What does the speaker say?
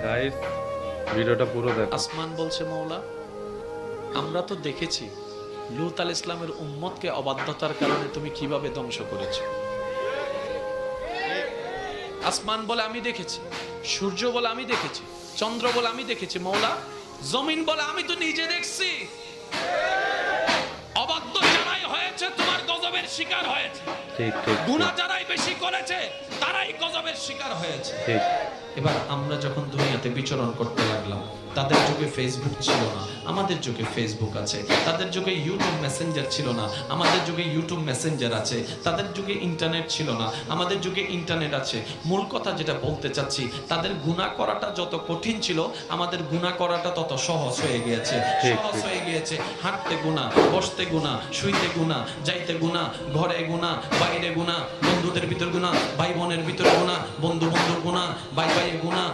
Guys, ভিডিওটা পুরো দেখো। আসমান বলছে, মওলা আমরা তো দেখেছি লূত আলাইহিস ইসলামের উম্মতকে অবাধ্যতার কারণে তুমি কিভাবে ধ্বংস করেছো। আসমান বলে আমি দেখেছি, সূর্য বলে আমি দেখেছি, চন্দ্র বলে আমি দেখেছি, মওলা জমিন বলে আমি তো নিজে দেখছি। অবাধ্য যারাই হয়েছে তোমার গজবের শিকার হয়েছে, ঠিক ঠিক গুনাহ যারাই বেশি করেছে তারাই গজবের শিকার হয়েছে। ঠিক। এবার আমরা যখন দুনিয়াতে বিচরণ করতে লাগলাম, তাদের যুগে ফেসবুক ছিল না, আমাদের যুগে ফেসবুক আছে। তাদের যুগে ইউটিউব মেসেঞ্জার ছিল না, আমাদের যুগে ইউটিউব মেসেঞ্জার আছে। তাদের যুগে ইন্টারনেট ছিল না, আমাদের যুগে ইন্টারনেট আছে। মূল কথা যেটা বলতে চাচ্ছি, তাদের গুনাহ করাটা যত কঠিন ছিল, আমাদের গুনাহ করাটা তত সহজ হয়ে গিয়েছে। সহজ হয়ে গিয়েছে। হাঁটতে গুনাহ, বসতে গুনাহ, শুইতে গুনাহ, যাইতে গুনাহ, ঘরে গুনাহ, বাইরে গুনাহ, বন্ধুদের ভিতর গুনাহ, ভাই বোনের ভিতর গুনাহ, বন্ধু বন্ধুর গুনাহ, ভাই ভাইয়ের গুনাহ,